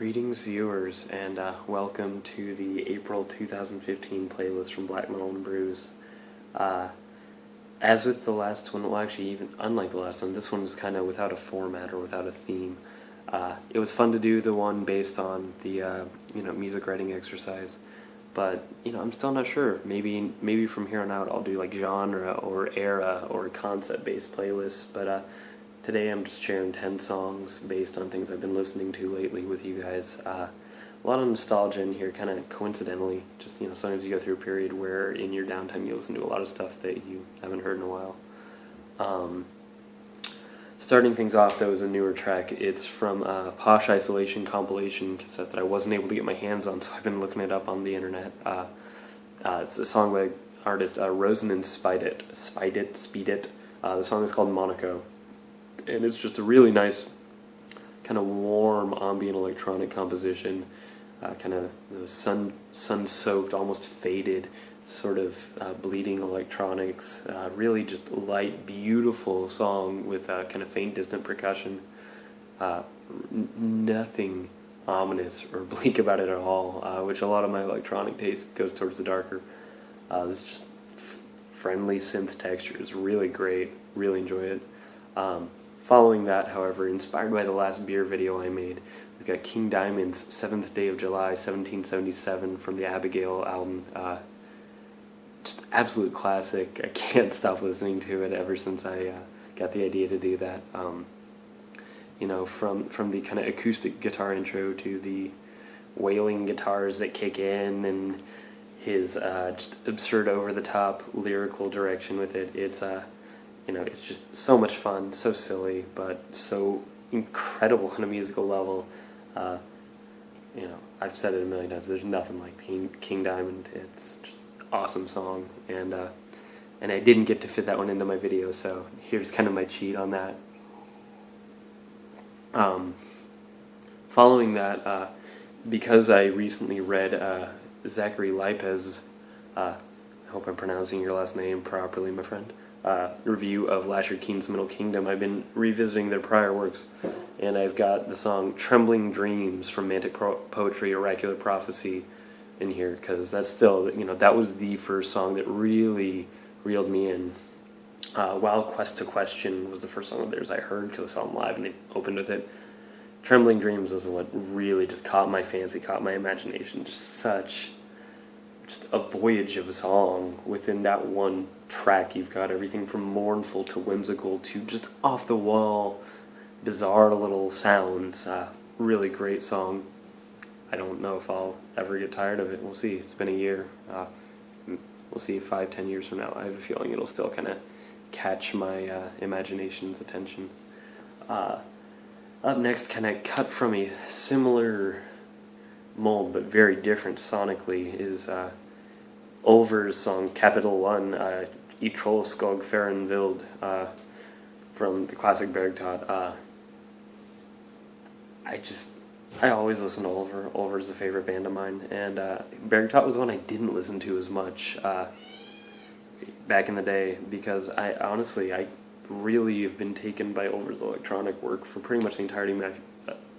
Greetings viewers, and welcome to the April 2015 playlist from Black Metal and Brews. As with the last one, well actually even unlike the last one, this one was kind of without a format or without a theme. It was fun to do the one based on the music writing exercise, but I'm still not sure. Maybe from here on out I'll do like genre or era or concept based playlists, but today I'm just sharing 10 songs based on things I've been listening to lately with you guys. A lot of nostalgia in here, kind of coincidentally. Just, sometimes you go through a period where in your downtime you listen to a lot of stuff that you haven't heard in a while. Starting things off, though, is a newer track. It's from a Posh Isolation compilation cassette that I wasn't able to get my hands on, so I've been looking it up on the internet. It's a song by artist Rosen and Spyddet. The song is called Monaco. And it's just a really nice, kind of warm, ambient electronic composition, kind of sun-soaked, almost faded, sort of bleeding electronics. Really just light, beautiful song with kind of faint, distant percussion. Nothing ominous or bleak about it at all, which a lot of my electronic taste goes towards the darker. This is just friendly synth texture. It's really great. Really enjoy it. Following that, however, inspired by the last beer video I made, we've got King Diamond's 7th Day of July, 1777 from the Abigail album. Just absolute classic. I can't stop listening to it ever since I got the idea to do that. From the kind of acoustic guitar intro to the wailing guitars that kick in and his just absurd over-the-top lyrical direction with it. It's just so much fun, so silly, but so incredible on a musical level. I've said it a million times, there's nothing like King Diamond. It's just an awesome song, and I didn't get to fit that one into my video, so here's kind of my cheat on that. Following that, because I recently read Zachary Lipez's, I hope I'm pronouncing your last name properly, my friend, review of Lasher Keen's Middle Kingdom. I've been revisiting their prior works, and I've got the song Trembling Dreams from Mantic Poetry, Oracular Prophecy in here, because that's still, that was the first song that really reeled me in. While Quest to Question was the first song of theirs I heard, because I saw them live and they opened with it. Trembling Dreams was what really just caught my fancy, caught my imagination. Just a voyage of a song within that one track. You've got everything from mournful to whimsical to just off the wall, bizarre little sounds. Really great song. I don't know if I'll ever get tired of it. We'll see. It's been a year. We'll see 5-10 years from now. I have a feeling it'll still kind of catch my imagination's attention. Up next, kind of cut from a similar mold but very different sonically, is Ulver's song Capitel 1, Troldskog, Faren from the classic Bergtatt. I always listen to Ulver. Ulver's a favorite band of mine, and Bergtatt was one I didn't listen to as much back in the day, because I really have been taken by Ulver's electronic work for pretty much the entirety of my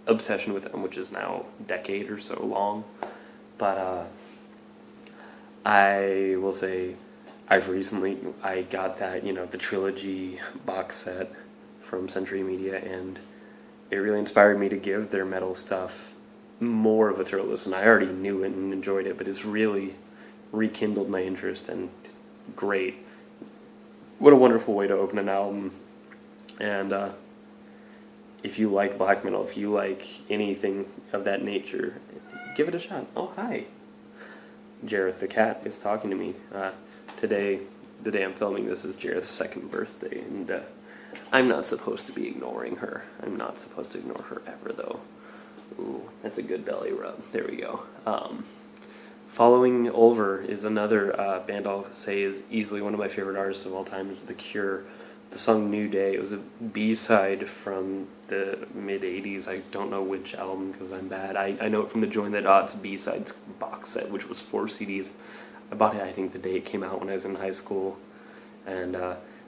obsession with them, which is now a decade or so long. But I will say I got that, the trilogy box set from Century Media, and it really inspired me to give their metal stuff more of a thorough listen. I already knew it and enjoyed it, but it's really rekindled my interest, and great. What a wonderful way to open an album. And if you like black metal, if you like anything of that nature, give it a shot. Oh, hi. Jareth the cat is talking to me. Today, the day I'm filming this, is Jareth's second birthday, and I'm not supposed to be ignoring her. I'm not supposed to ignore her ever, though. Ooh, that's a good belly rub. There we go. Following Ulver is another band I'll say is easily one of my favorite artists of all time, is The Cure. The song New Day. It was a B-side from the mid-'80s. I don't know which album because I'm bad. I know it from the Join the Dots B-sides box set, which was 4 CDs. I bought it, I think, the day it came out when I was in high school. And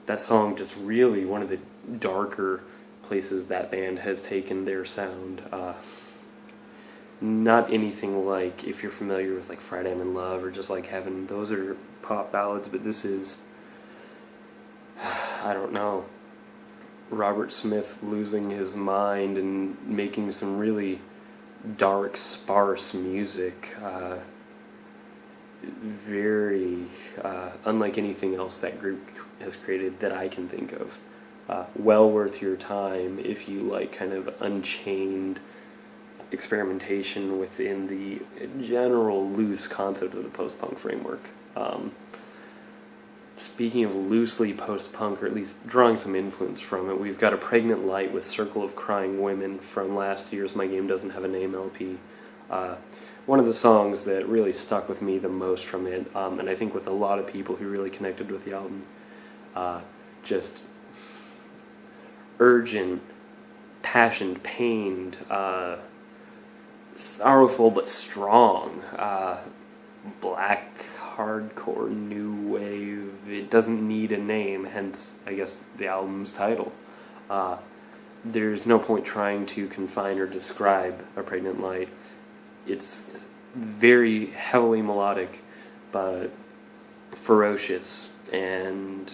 that song just really one of the darker places that band has taken their sound. not anything like, if you're familiar with like Friday I'm in Love or Just Like Heaven, those are pop ballads, but this is, I don't know, Robert Smith losing his mind and making some really dark, sparse music. Very unlike anything else that group has created that I can think of. Well worth your time if you like kind of unchained experimentation within the general loose concept of the post-punk framework. Speaking of loosely post-punk, or at least drawing some influence from it, we've got A Pregnant Light with Circle of Crying Women from last year's My Game Doesn't Have a Name LP. One of the songs that really stuck with me the most from it, and I think with a lot of people who really connected with the album, just urgent, passionate, pained, sorrowful but strong, black, hardcore, new wave. It doesn't need a name, hence, I guess, the album's title. There's no point trying to confine or describe A Pregnant Light. It's very heavily melodic, but ferocious and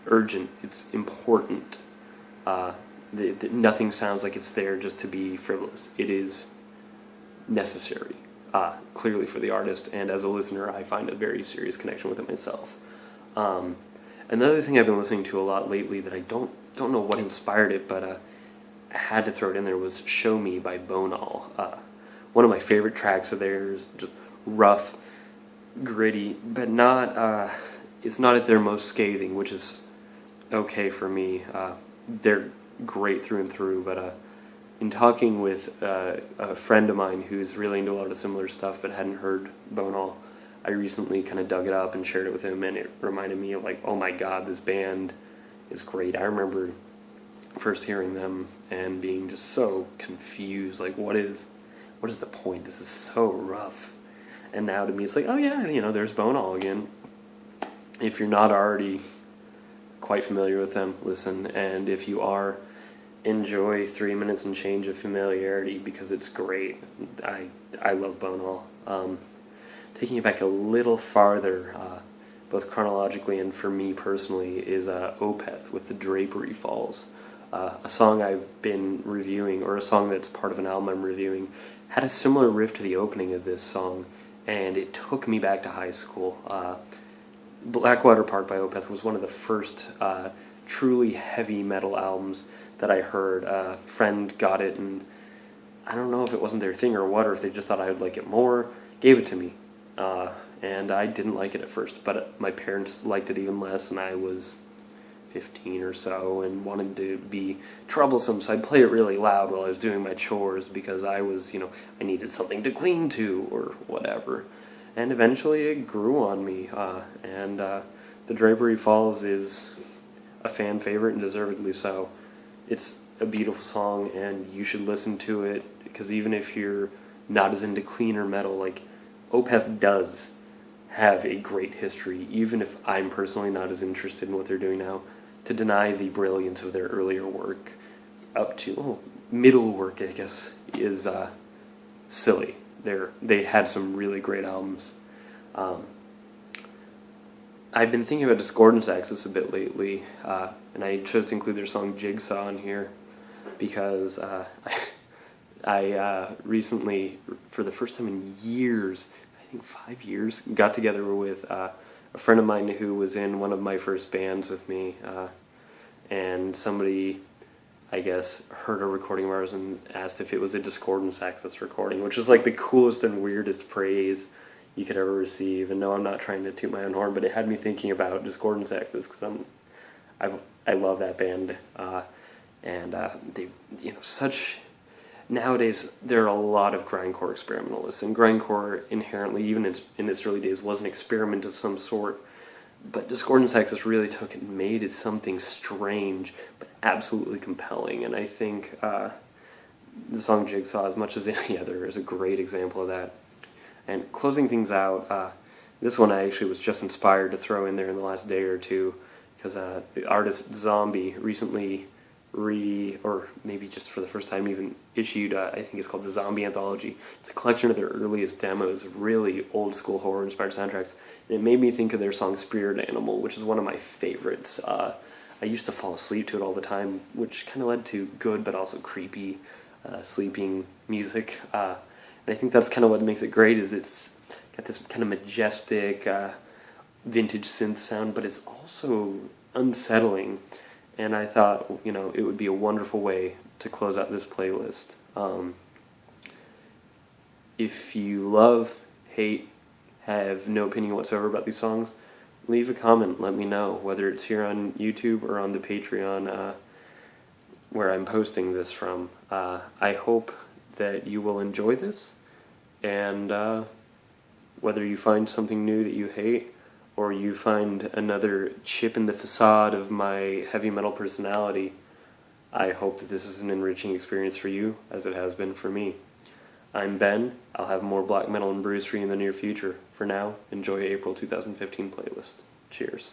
urgent. It's important. Nothing sounds like it's there just to be frivolous. It is necessary, clearly for the artist, and as a listener, I find a very serious connection with it myself. Another thing I've been listening to a lot lately that I don't know what inspired it, but I had to throw it in there, was Show Me by Bonal. One of my favorite tracks of theirs, just rough, gritty, but not, it's not at their most scathing, which is okay for me. They're great through and through, but in talking with a friend of mine who's really into a lot of similar stuff but hadn't heard Bonal, I recently kind of dug it up and shared it with him, and it reminded me of like, oh my god, this band is great. I remember first hearing them and being just so confused, like what is the point? This is so rough. And now to me it's like, oh yeah, there's Bonal again. If you're not already quite familiar with them, listen, and if you are, enjoy 3 minutes and change of familiarity, because it's great. I love Bonal. Taking it back a little farther, both chronologically and for me personally, is Opeth with The Drapery Falls. A song I've been reviewing, or a song that's part of an album I'm reviewing, had a similar riff to the opening of this song, and it took me back to high school. Blackwater Park by Opeth was one of the first truly heavy metal albums that I heard. A friend got it, and I don't know if it wasn't their thing or what, or if they just thought I would like it more, gave it to me. And I didn't like it at first, but my parents liked it even less, and I was 15 or so and wanted to be troublesome, so I'd play it really loud while I was doing my chores because I was, I needed something to clean to or whatever. And eventually it grew on me, and The Drapery Falls is a fan favorite, and deservedly so. It's a beautiful song, and you should listen to it, because even if you're not as into cleaner metal, like, Opeth does have a great history, even if I'm personally not as interested in what they're doing now. To deny the brilliance of their earlier work up to middle work, I guess, is silly. They had some really great albums. I've been thinking about Discordance Axis a bit lately, and I chose to include their song Jigsaw in here because I recently, for the first time in years, I think 5 years, got together with a friend of mine who was in one of my first bands with me, and somebody, I guess, heard a recording of ours and asked if it was a Discordance Axis recording, which is like the coolest and weirdest praise you could ever receive. And no, I'm not trying to toot my own horn, but it had me thinking about Discordance Axis because I love that band, and they, such. Nowadays, there are a lot of grindcore experimentalists, and grindcore inherently, even in its early days, was an experiment of some sort. But Discordance Axis really took it and made it something strange, but absolutely compelling. And I think the song Jigsaw, as much as any other, is a great example of that. And closing things out, this one I actually was just inspired to throw in there in the last day or two, because the artist Zombie recently or maybe just for the first time even issued, I think it's called the Zombie Anthology. It's a collection of their earliest demos, really old school horror inspired soundtracks. And it made me think of their song Spirit Animal, which is one of my favorites. I used to fall asleep to it all the time, which kind of led to good but also creepy sleeping music. And I think that's kind of what makes it great, is it's got this kind of majestic vintage synth sound, but it's also unsettling. And I thought, it would be a wonderful way to close out this playlist. If you love, hate, have no opinion whatsoever about these songs, leave a comment, let me know, whether it's here on YouTube or on the Patreon where I'm posting this from. I hope that you will enjoy this, and whether you find something new that you hate, or you find another chip in the facade of my heavy metal personality, I hope that this is an enriching experience for you, as it has been for me. I'm Ben. I'll have more black metal and brews for you in the near future. For now, enjoy April 2015 playlist. Cheers.